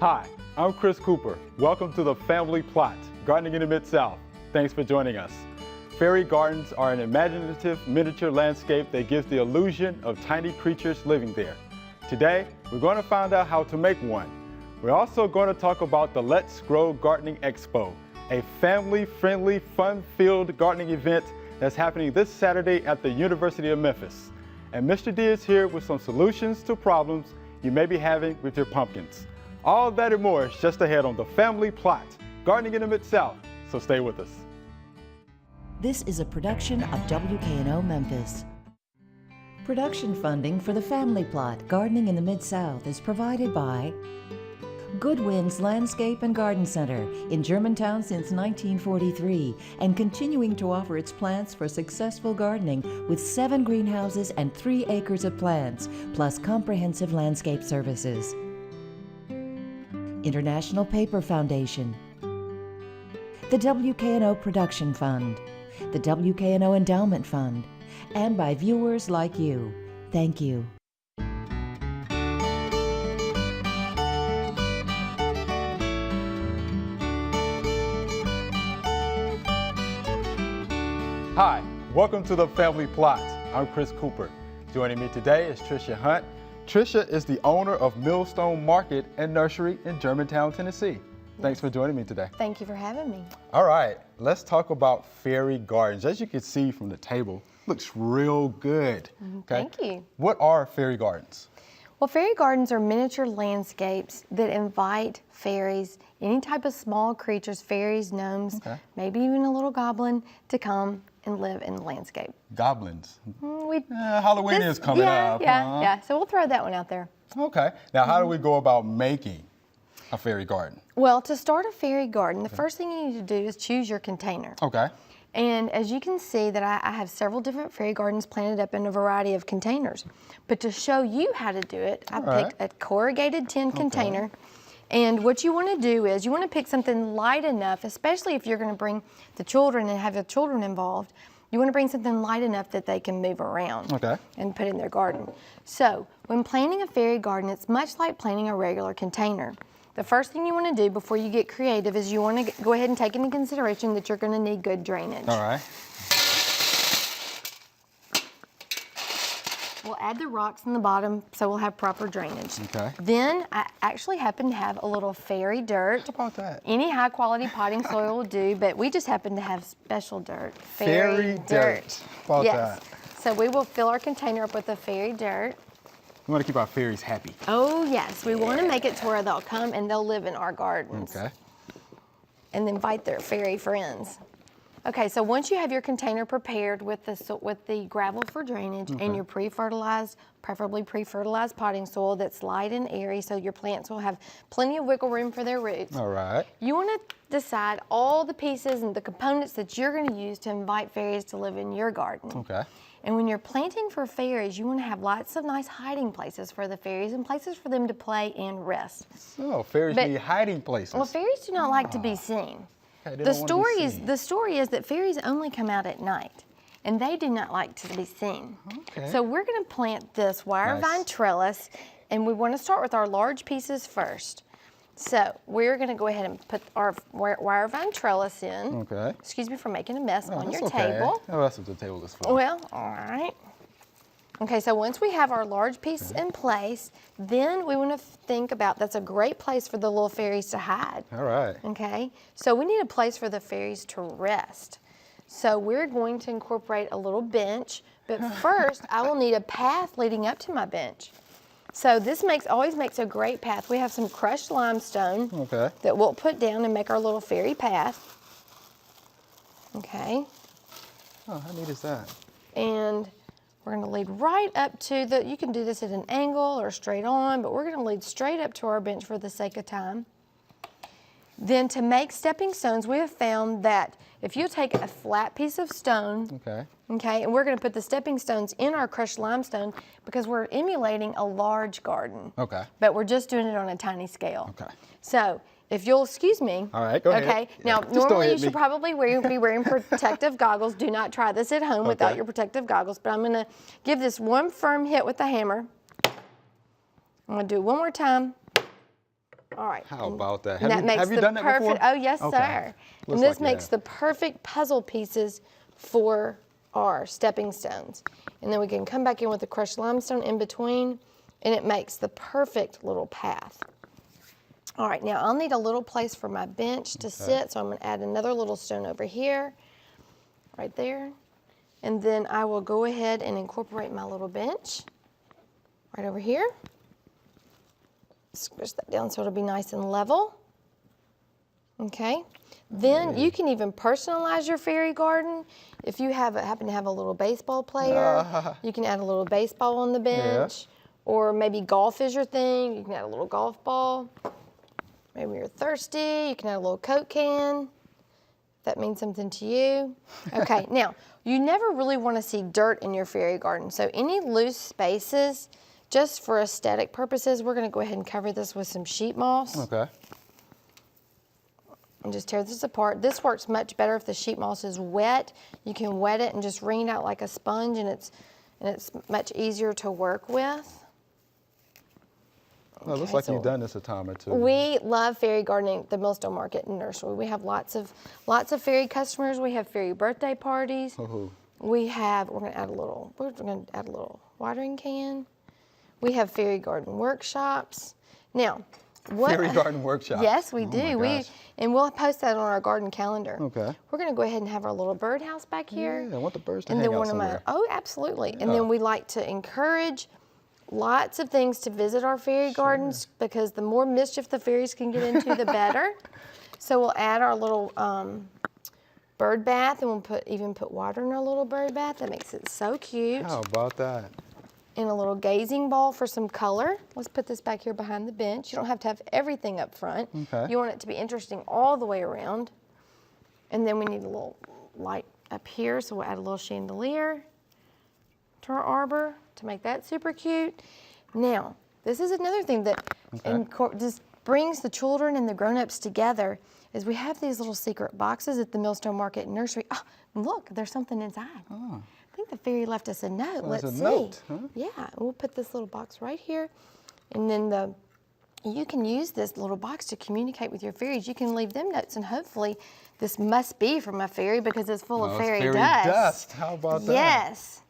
Hi, I'm Chris Cooper. Welcome to the Family Plot, Gardening in the Mid-South. Thanks for joining us. Fairy gardens are an imaginative miniature landscape that gives the illusion of tiny creatures living there. Today, we're going to find out how to make one. We're also going to talk about the Let's Grow Gardening Expo, a family-friendly, fun-filled gardening event that's happening this Saturday at the University of Memphis. And Mr. D is here with some solutions to problems you may be having with your pumpkins. All that and more is just ahead on the Family Plot, Gardening in the Mid-South, so stay with us. This is a production of WKNO Memphis. Production funding for the Family Plot, Gardening in the Mid-South is provided by Goodwin's Landscape and Garden Center in Germantown since 1943 and continuing to offer its plants for successful gardening with 7 greenhouses and 3 acres of plants, plus comprehensive landscape services. International Paper Foundation, the WKNO Production Fund, the WKNO Endowment Fund, and by viewers like you. Thank you. Hi, welcome to the Family Plot. I'm Chris Cooper. Joining me today is Tricia Hunt. Tricia is the owner of Millstone Market and Nursery in Germantown, Tennessee. Thanks for joining me today. Thank you for having me. All right, let's talk about fairy gardens. As you can see from the table, looks real good. Okay? Thank you. What are fairy gardens? Well, fairy gardens are miniature landscapes that invite fairies, any type of small creatures, fairies, gnomes, maybe even a little goblin, to come and live in the landscape. Goblins. Halloween is coming up. Yeah. So we'll throw that one out there. Okay. Now, how do we go about making a fairy garden? Well, to start a fairy garden, the first thing you need to do is choose your container. Okay. And as you can see that I have several different fairy gardens planted up in a variety of containers. But to show you how to do it, I picked a corrugated tin container. And what you want to do is you want to pick something light enough, especially if you're going to bring the children and have the children involved. You want to bring something light enough that they can move around and put in their garden. So when planting a fairy garden, it's much like planting a regular container. The first thing you want to do before you get creative is you want to go ahead and take into consideration that you're going to need good drainage. All right. We'll add the rocks in the bottom so we'll have proper drainage. Okay. Then I actually happen to have a little fairy dirt. How about that? Any high quality potting soil will do, but we just happen to have special dirt. Fairy dirt. How about that? So we will fill our container up with the fairy dirt. We want to keep our fairies happy. Oh yes, we want to make it to where they'll come and they'll live in our gardens. Okay. And invite their fairy friends. Okay, so once you have your container prepared with the gravel for drainage and your pre-fertilized, preferably pre-fertilized potting soil that's light and airy so your plants will have plenty of wiggle room for their roots. All right. You want to decide all the pieces and the components that you're going to use to invite fairies to live in your garden. Okay. And when you're planting for fairies, you want to have lots of nice hiding places for the fairies and places for them to play and rest. So fairies need hiding places. Well, fairies do not like to be seen. Okay, The story is that fairies only come out at night, and they do not like to be seen. Okay. So we're going to plant this wire vine trellis, and we want to start with our large pieces first. So we're going to go ahead and put our wire vine trellis in. Okay. Excuse me for making a mess on your okay. table. Oh, that's what the table is for. Well, all right. Okay, so once we have our large piece in place, then we want to think about, that's a great place for the little fairies to hide. All right. Okay, so we need a place for the fairies to rest. So we're going to incorporate a little bench, but first I will need a path leading up to my bench. So this always makes a great path. We have some crushed limestone that we'll put down and make our little fairy path. Okay. Oh, how neat is that? And we're going to lead right up to the, you can do this at an angle or straight on, but we're going to lead straight up to our bench for the sake of time. Then to make stepping stones, we have found that if you take a flat piece of stone, and we're going to put the stepping stones in our crushed limestone because we're emulating a large garden. But we're just doing it on a tiny scale. So if you'll excuse me. All right, go ahead. Okay, now normally you should probably be wearing protective goggles. Do not try this at home without your protective goggles, but I'm gonna give this one firm hit with the hammer. I'm gonna do it one more time. All right. How about that? And Have you done that before? Oh, yes, Okay. sir. Looks And this like you makes have. the perfect puzzle pieces for our stepping stones. And then we can come back in with the crushed limestone in between, and it makes the perfect little path. All right, now I'll need a little place for my bench to sit, so I'm going to add another little stone over here, right there. And then I will go ahead and incorporate my little bench right over here. Squish that down so it'll be nice and level. Okay. Then you can even personalize your fairy garden. If you happen to have a little baseball player, you can add a little baseball on the bench. Or maybe golf is your thing, you can add a little golf ball. Maybe you're thirsty, you can add a little Coke can. If that means something to you. Okay, now, you never really want to see dirt in your fairy garden. So any loose spaces, just for aesthetic purposes, we're going to go ahead and cover this with some sheet moss. Okay. And just tear this apart. This works much better if the sheet moss is wet. You can wet it and just wring it out like a sponge, and it's much easier to work with. Well, it looks like you've done this a time or two. We love fairy gardening at the Millstone Market and Nursery. We have lots of fairy customers. We have fairy birthday parties. We're going to add a little watering can. We have fairy garden workshops. Now, Fairy garden workshop. Yes, we Oh do. my gosh. And we'll post that on our garden calendar. Okay. We're going to go ahead and have our little birdhouse back here. Yeah, I want the birds to And hang then out one of my somewhere. oh, absolutely. And then we like to encourage lots of things to visit our fairy gardens, because the more mischief the fairies can get into, the better. So we'll add our little bird bath, and we'll even put water in our little bird bath. That makes it so cute. How about that? And a little gazing ball for some color. Let's put this back here behind the bench. You don't have to have everything up front. Okay. You want it to be interesting all the way around. And then we need a little light up here, so we'll add a little chandelier to our arbor to make that super cute. Now, this is another thing that just brings the children and the grown-ups together, is we have these little secret boxes at the Millstone Market and Nursery. Oh, look, there's something inside. Oh. I think the fairy left us a note. So Let's it's a see. note, huh? Yeah, we'll put this little box right here, and then you can use this little box to communicate with your fairies. You can leave them notes, and hopefully this must be from a fairy because it's full of fairy dust. How about that? Yes.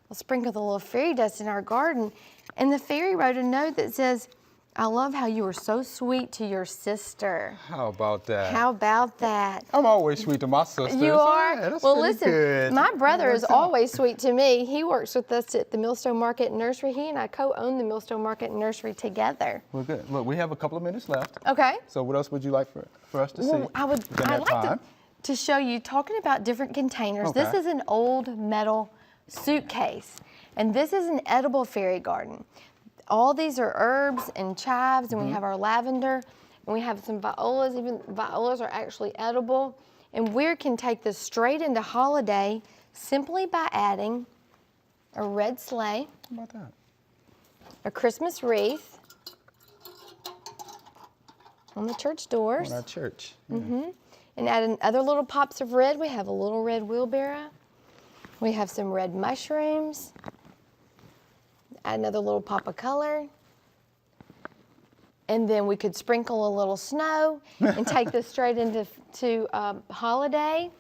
We'll sprinkle the little fairy dust in our garden. And the fairy wrote a note that says, "I love how you were so sweet to your sister." How about that? How about that? I'm always sweet to my sisters. You are? Yeah, that's Well, pretty listen, good. my brother That is works out. always sweet to me. He works with us at the Millstone Market and Nursery. He and I co-own the Millstone Market and Nursery together. Well, good. Look, we have a couple of minutes left. Okay. So what else would you like for us to see? Well, I'd within that like time? to show you, talking about different containers. This Okay. is an old metal suitcase, and this is an edible fairy garden. All these are herbs and chives, and we have our lavender, and we have some violas. Even violas are actually edible. And we can take this straight into holiday simply by adding a red sleigh, How about that? a Christmas wreath on the church doors. On our church. Yeah. And adding other little pops of red. We have a little red wheelbarrow. We have some red mushrooms. Add another little pop of color. And then we could sprinkle a little snow and take this straight into holiday.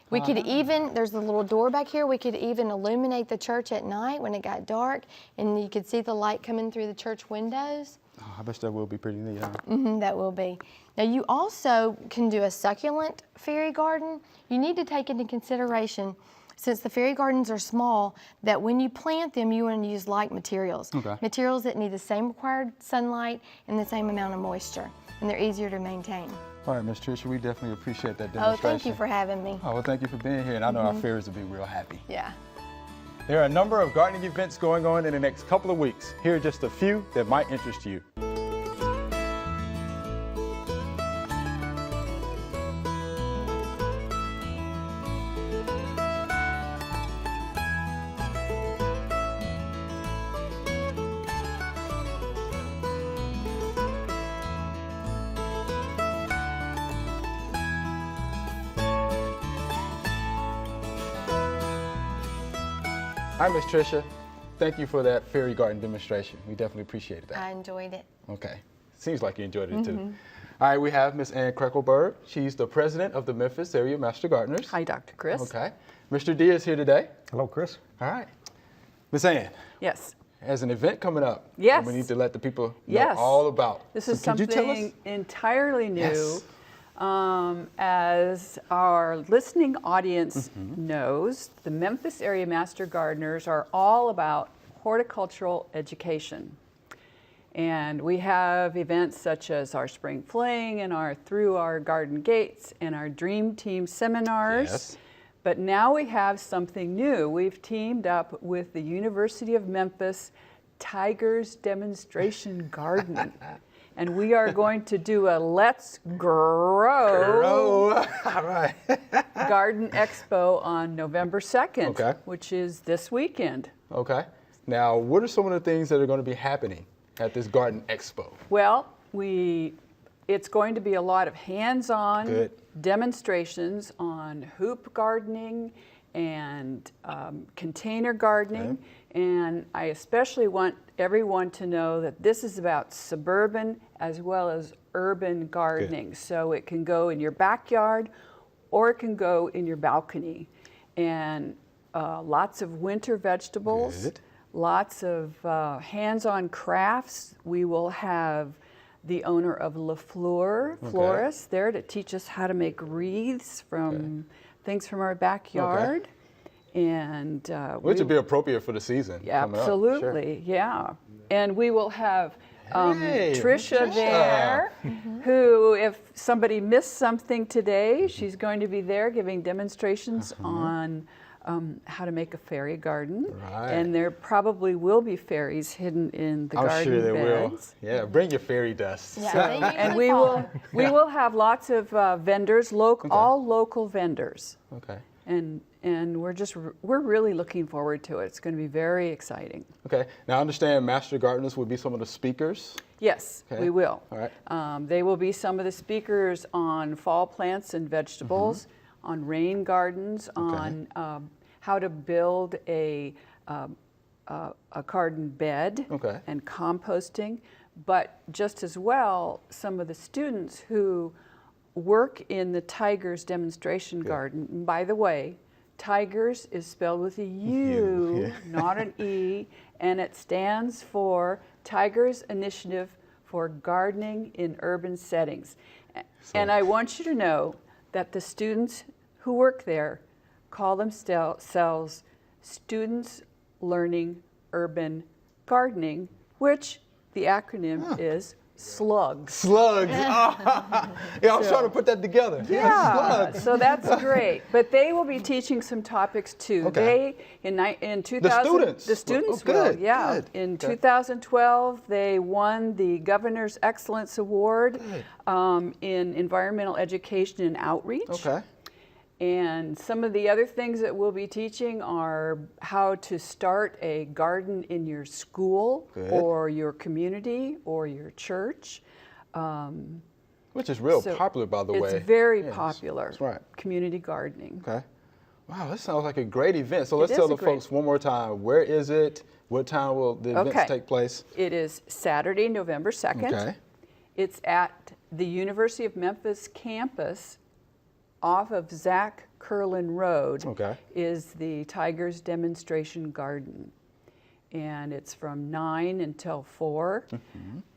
We could even, there's a little door back here, we could even illuminate the church at night when it got dark, and you could see the light coming through the church windows. Oh, I bet that will be pretty neat. Huh? That will be. Now, you also can do a succulent fairy garden. You need to take into consideration, since the fairy gardens are small, that when you plant them, you want to use light materials. Okay. Materials that need the same required sunlight and the same amount of moisture, and they're easier to maintain. All right, Miss Tricia, we definitely appreciate that Oh, demonstration. thank you for having me. Oh, well, thank you for being here, and I know our fairies will be real happy. Yeah. There are a number of gardening events going on in the next couple of weeks. Here are just a few that might interest you. Hi, Miss Tricia. Thank you for that fairy garden demonstration. We definitely appreciated that. I enjoyed it. Okay. seems like you enjoyed it too. All right, we have Miss Ann Kreckelberg. She's the president of the Memphis Area Master Gardeners. Hi, Dr. Chris. Okay. Mr. D is here today. Hello, Chris. All right. Miss Ann, Yes. has an event coming up. Yes. that we need to let the people know Yes. all about. This So is could you tell us? something entirely new. Yes. As our listening audience knows, the Memphis Area Master Gardeners are all about horticultural education. And we have events such as our Spring Fling and our Through Our Garden Gates and our Dream Team seminars. Yes. But now we have something new. We've teamed up with the University of Memphis Tigers Demonstration Garden. And we are going to do a Let's Grow Oh, all right. Garden Expo on November 2nd, Okay. which is this weekend. Okay. Now, what are some of the things that are going to be happening at this Garden Expo? Well, it's going to be a lot of hands-on Good. demonstrations on hoop gardening and container gardening. And I especially want everyone to know that this is about suburban as well as urban gardening. So it can go in your backyard or it can go in your balcony. And lots of winter vegetables. Good. Lots of hands-on crafts. We will have the owner of La Fleur Florist there to teach us how to make wreaths from things from our backyard. And Which would be appropriate for the season. coming up. absolutely, yeah. And we will have Hey, Tricia there, who, if somebody missed something today, she's going to be there giving demonstrations on how to make a fairy garden. Right. And there probably will be fairies hidden in the I'm garden sure there beds. will. Yeah, bring your fairy dust. Yeah, they And usually fall. we will have lots of vendors, all local vendors. Okay. And we're really looking forward to it. It's going to be very exciting. Okay. Now, I understand Master Gardeners will be some of the speakers. Yes, Okay. we will. All right. They will be some of the speakers on fall plants and vegetables, on rain gardens, on how to build a garden bed Okay. and composting. But just as well, some of the students who work in the Tigers demonstration garden. And by the way, Tigers is spelled with a U, not an E, and it stands for Tigers Initiative for Gardening in Urban Settings. And I want you to know that the students who work there call themselves Students Learning Urban Gardening, which the acronym is SLUGS. Slugs. Yeah, I was trying to put that together. Yeah, Slugs. so that's great. But they will be teaching some topics too. Okay. They in 2000 students? the students Oh, good, will, yeah. good. In Okay. 2012, they won the Governor's Excellence Award in Environmental Education and Outreach. Okay. And some of the other things that we'll be teaching are how to start a garden in your school Good. or your community or your church. Which is real So popular, by the way. It's very Yes, popular. That's right. Community gardening. Okay. Wow, that sounds like a great event. So let's is tell a the great- folks one more time, where is it? What time will the events Okay. take place? It is Saturday, November 2nd. Okay. It's at the University of Memphis campus off of Zach Curlin Road. Okay. Is the Tigers Demonstration Garden. And it's from 9 until 4.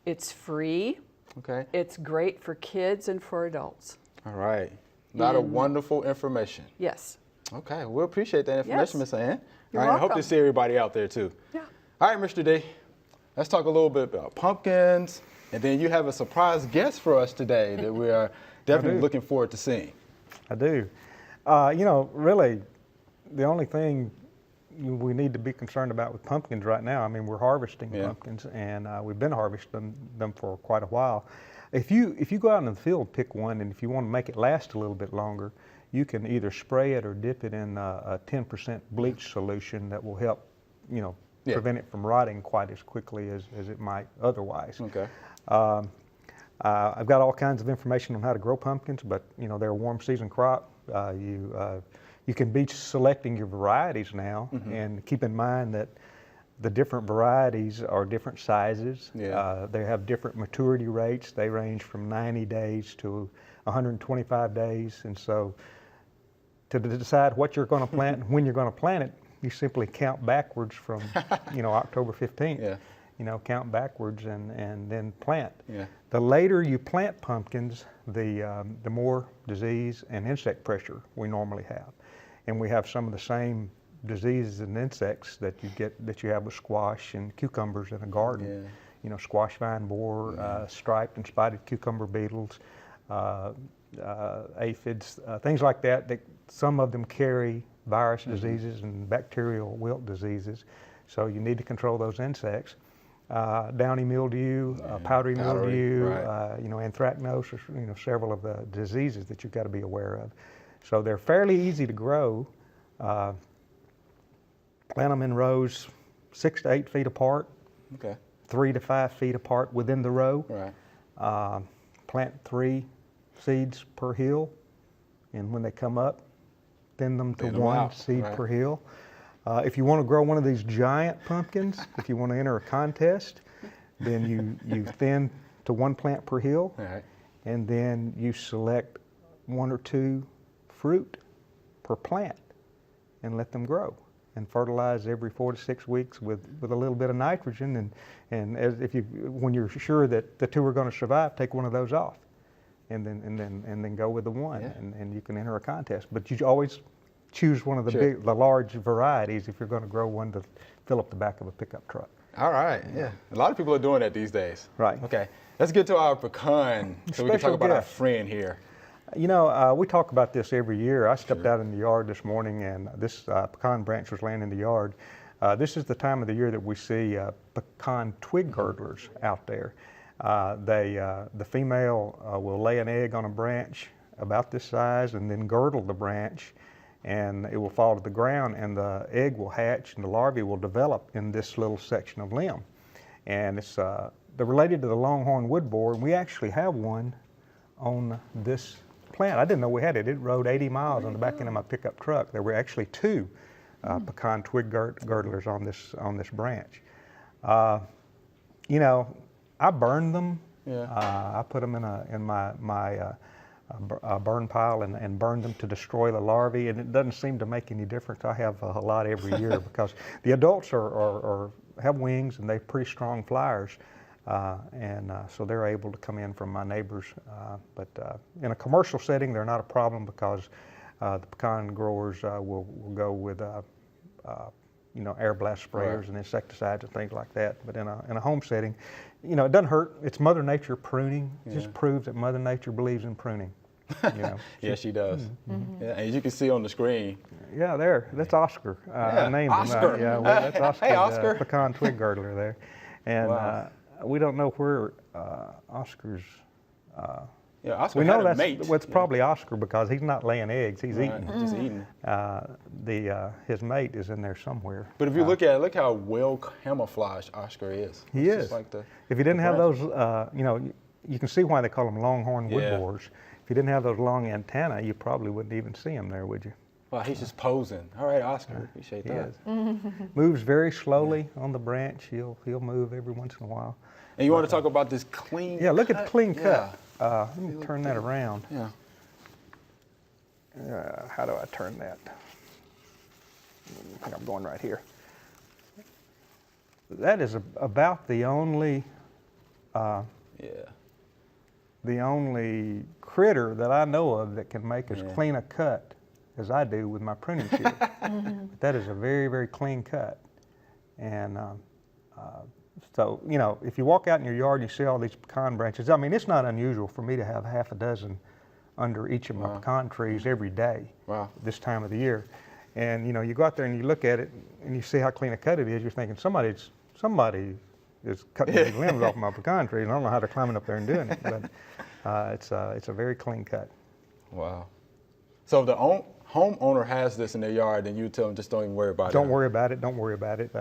It's free. Okay. It's great for kids and for adults. All right. A lot of wonderful information. Yes. Okay, we appreciate that information, Yes. Miss Ann. You're All right, I hope to welcome. see everybody out there too. Yeah. All right, Mr. D, let's talk a little bit about pumpkins, and then you have a surprise guest for us today that we are definitely do. looking forward to seeing. I do. Really, the only thing we need to be concerned about with pumpkins right now, I mean, we're harvesting Yeah. pumpkins, and we've been harvesting them for quite a while. If you go out in the field and pick one, and if you want to make it last a little bit longer, you can either spray it or dip it in a 10% bleach solution that will help, Yeah. prevent it from rotting quite as quickly as it might otherwise. Okay. I've got all kinds of information on how to grow pumpkins, but they're a warm season crop. You can be selecting your varieties now, and keep in mind that the different varieties are different sizes. Yeah. They have different maturity rates. They range from 90 days to 125 days. And so to decide what you're going to plant and when you're going to plant it, you simply count backwards from, October 15th. Yeah. Count backwards and then plant. Yeah. The later you plant pumpkins, the more disease and insect pressure we normally have. And we have some of the same diseases and insects that you have with squash and cucumbers in a garden. Yeah. Squash vine borer, striped and spotted cucumber beetles, aphids, things like that. Some of them carry virus diseases and bacterial wilt diseases, so you need to control those insects. Downy mildew, powdery mildew, right. Anthracnose, several of the diseases that you've got to be aware of. So they're fairly easy to grow. Plant them in rows 6 to 8 feet apart, Okay. 3 to 5 feet apart within the row. Right. Plant 3 seeds per hill, and when they come up, thin them to Thin them 1 out, seed right. per hill. If you want to grow one of these giant pumpkins, if you want to enter a contest, then you thin to 1 plant per hill, All right. and then you select 1 or 2 fruit per plant and let them grow, and fertilize every 4 to 6 weeks with a little bit of nitrogen, and when you're sure that the 2 are going to survive, take one of those off, and then go with the 1, Yeah. and you can enter a contest. But you always choose one of the Sure. the large varieties if you're going to grow one to fill up the back of a pickup truck. All right. Yeah. A lot of people are doing that these days. Right. Okay. Let's get to our pecan so we can Special talk about our guest. friend here. We talk about this every year. I stepped out in the yard this morning, and this pecan branch was laying in the yard. This is the time of the year that we see pecan twig girdlers out there. The female will lay an egg on a branch about this size and then girdle the branch, and it will fall to the ground, and the egg will hatch and the larvae will develop in this little section of limb. And they're related to the longhorn wood borer, and we actually have one on this plant. I didn't know we had it. It rode 80 miles on the back end of my pickup truck. There were actually 2 pecan twig girdlers on this branch. I burned them. Yeah. I put them in my burn pile and burned them to destroy the larvae, and it doesn't seem to make any difference. I have a lot every year because the adults have wings and they're pretty strong flyers. So they're able to come in from my neighbors. But in a commercial setting, they're not a problem because the pecan growers will go with air blast sprayers Right. and insecticides and things like that. But in a home setting, it doesn't hurt. It's Mother Nature pruning. It just proves that Mother Nature believes in pruning. Yeah, she does. Mm-hmm. Yeah, and as you can see on the screen. Yeah, that's Oscar. I named Oscar. him. That's Oscar. Hey, Oscar. Pecan twig girdler there. And Wow. we don't know where Oscar's. Yeah, Oscar We had know a mate. it's probably Oscar because he's not laying eggs. He's Right, eating. just eating. His mate is in there somewhere. But if you look at it, look how well camouflaged Oscar is. He It's is. just like If you didn't have branches. those, you can see why they call them longhorn wood Yeah. borers. If you didn't have those long antennae, you probably wouldn't even see them there, would you? Wow, he's just posing. All right, Oscar, appreciate He that. is. Moves very slowly on the branch. He'll move every once in a while. And you want to talk about this clean Yeah, look at the clean cut. Yeah. Let me turn that around. Yeah. How do I turn that? I think I'm going right here. That is about the only critter that I know of that can make as clean a cut as I do with my pruning shears. That is a very, very clean cut. And so, if you walk out in your yard and you see all these pecan branches, I mean, it's not unusual for me to have half a dozen under each of my pecan trees every day this time of the year. And, you go out there and you look at it and you see how clean a cut it is, you're thinking somebody is cutting these limbs off my pecan trees, and I don't know how they're climbing up there and doing it, but it's a very clean cut. Wow. So if the homeowner has this in their yard, then you tell them just don't even worry about it. Don't worry about it. Don't worry about it.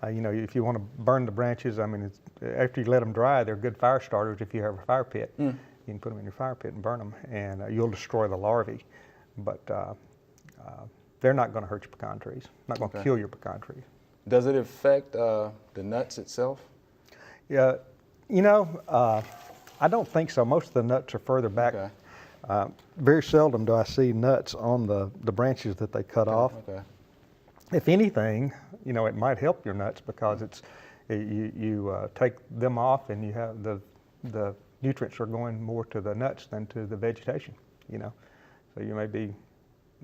If you want to burn the branches, I mean, after you let them dry, they're good fire starters. If you have a fire pit, you can put them in your fire pit and burn them, and you'll destroy the larvae. But they're not going to hurt your pecan trees. Not going to kill your pecan trees. Does it affect the nuts itself? Yeah, I don't think so. Most of the nuts are further back. Okay. Very seldom do I see nuts on the branches that they cut off. Okay. If anything, it might help your nuts because you take them off and you have the nutrients are going more to the nuts than to the vegetation. So you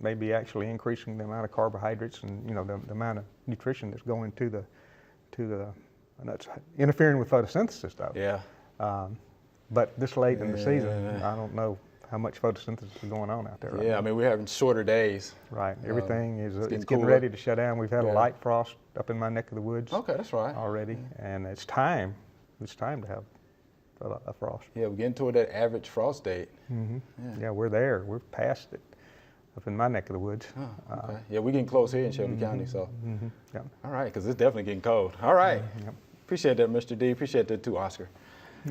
may be actually increasing the amount of carbohydrates and the amount of nutrition that's going to the nuts, interfering with photosynthesis though. Yeah. But this late in the season, I don't know how much photosynthesis is going on out there right Yeah, now. I mean, we're having shorter days. Right. Everything it's it's getting getting cooler. ready to shut down. We've had Yeah. a light frost up in my neck of the woods Okay, that's right. already, and it's time. It's time to have a frost. Yeah, we're getting toward that average frost date. Yeah, we're there. We're past it up in my neck of the woods. Okay. Yeah, we're getting close here in Shelby County, so. Yeah. All right, because it's definitely getting cold. All right. Yep. Appreciate that, Mr. D. Appreciate that too, Oscar.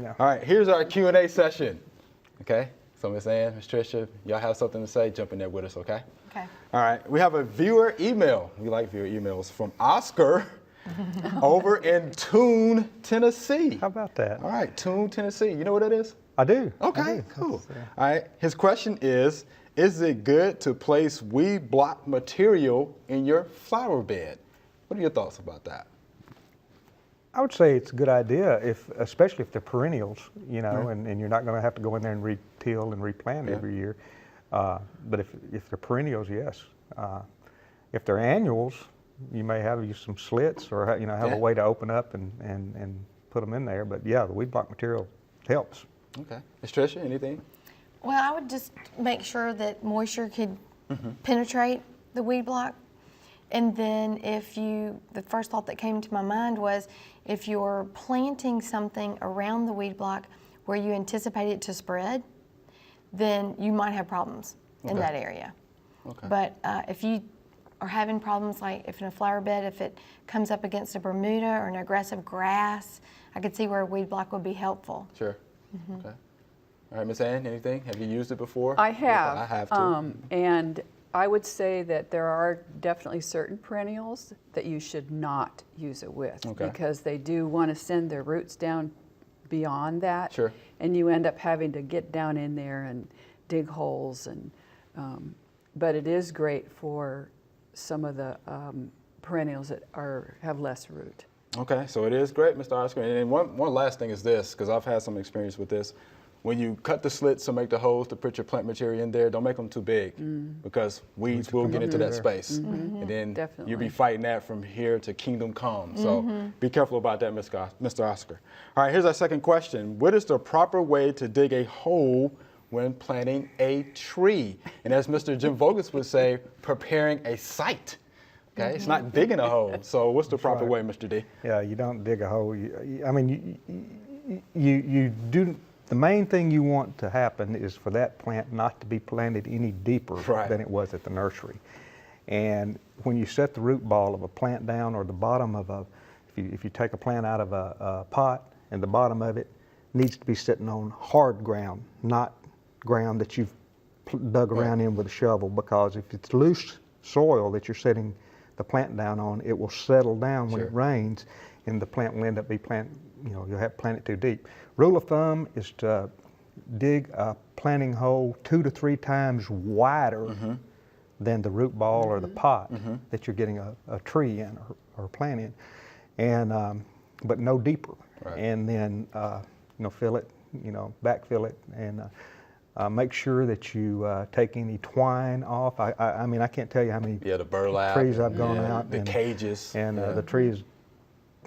Yeah. All right, here's our Q&A session. Okay, so Ms. Ann, Ms. Tricia, y'all have something to say, jump in there with us, okay? Okay. All right, we have a viewer email. We like viewer emails from Oscar over in Toon, Tennessee. How about that? All right, Toon, Tennessee. You know what that is? I do. I Okay, do. cool. That's, All right, his question is it good to place weed block material in your flower bed? What are your thoughts about that? I would say it's a good idea, especially if they're perennials, and you're not going to have to go in there and re-till and replant every year. But if they're perennials, yes. If they're annuals, you may have some slits or have Yeah. a way to open up and put them in there. But yeah, the weed block material helps. Okay. Ms. Tricia, anything? Well, I would just make sure that moisture could penetrate the weed block. And then the first thought that came to my mind was if you're planting something around the weed block where you anticipate it to spread, then you might have problems in that area. Okay. But if you are having problems, like if in a flower bed, if it comes up against a Bermuda or an aggressive grass, I could see where a weed block would be helpful. Sure. Okay. All right, Ms. Ann, anything? Have you used it before? I have. I have too. And I would say that there are definitely certain perennials that you should not use it with Okay. because they do want to send their roots down beyond that. Sure. And you end up having to get down in there and dig holes. But it is great for some of the perennials that have less root. Okay, so it is great, Mr. Oscar. And one last thing is this, because I've had some experience with this. When you cut the slits to make the holes to put your plant material in there, don't make them too big because weeds will get into that space. And then Definitely. you'll be fighting that from here to kingdom come. So be careful about that, Mr. Oscar. All right, here's our second question. What is the proper way to dig a hole when planting a tree? And as Mr. Jim Vogus would say, preparing a site. Okay, it's not digging a hole. So what's the proper way, Mr. D? Yeah, you don't dig a hole. You do. The main thing you want to happen is for that plant not to be planted any deeper Right. than it was at the nursery. And when you set the root ball of a plant down or the bottom of if you take a plant out of a pot and the bottom of it needs to be sitting on hard ground, not ground that you've dug around in with a shovel, because if it's loose soil that you're setting the plant down on, it will settle down when Sure. it rains, and the plant will end up you'll have to plant it too deep. Rule of thumb is to dig a planting hole 2 to 3 times wider than the root ball or the pot that you're getting a tree in or plant in, and but no deeper. Right. And then fill it, backfill it, and make sure that you take any twine off. I mean, I can't tell you how many Yeah, the burlap. trees I've gone out The and cages. and yeah. the tree is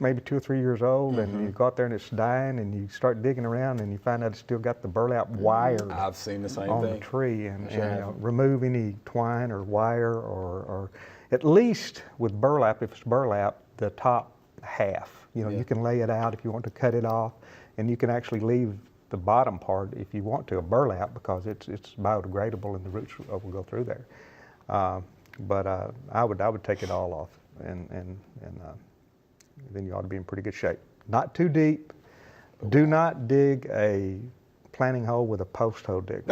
maybe 2 or 3 years old, and you go out there and it's dying, and you start digging around and you find out it's still got the burlap wired I've seen the same on thing. the tree, and, Sure have. remove any twine or wire or at least with burlap, if it's burlap, the top half. Yeah. You can lay it out if you want to cut it off, and you can actually leave the bottom part if you want to, a burlap, because it's biodegradable and the roots will go through there. But I would take it all off, and then you ought to be in pretty good shape. Not too deep. Do not dig a planting hole with a post hole digger.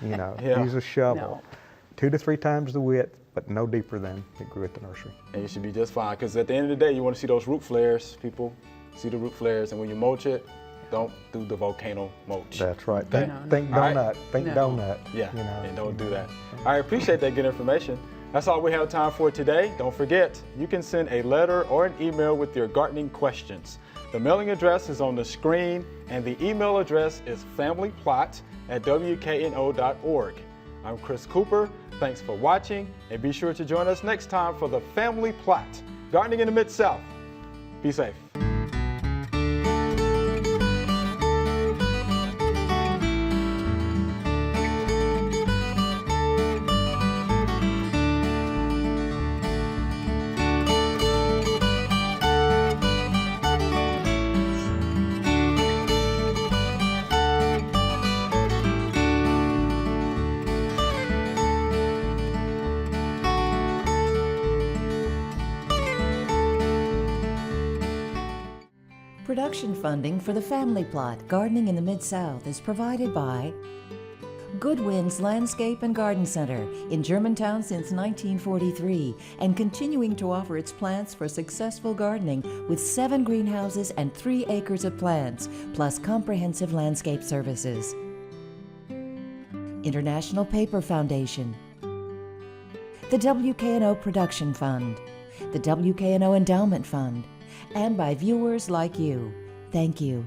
Yeah. Use a shovel. No. 2 to 3 times the width, but no deeper than it grew at the nursery. And you should be just fine, because at the end of the day, you want to see those root flares. People see the root flares, and when you mulch it, don't do the volcano mulch. That's right. Okay. Think All right. donut. Think No. donut. Yeah, You know. and don't do that. I appreciate that good information. That's all we have time for today. Don't forget, you can send a letter or an email with your gardening questions. The mailing address is on the screen, and the email address is familyplot@wkno.org. I'm Chris Cooper. Thanks for watching, and be sure to join us next time for the Family Plot, Gardening in the Mid-South. Be safe. Production funding for the Family Plot, Gardening in the Mid-South is provided by Good Winds Landscape and Garden Center in Germantown since 1943 and continuing to offer its plants for successful gardening with 7 greenhouses and 3 acres of plants, plus comprehensive landscape services. International Paper Foundation, the WKNO Production Fund, the WKNO Endowment Fund, and by viewers like you. Thank you.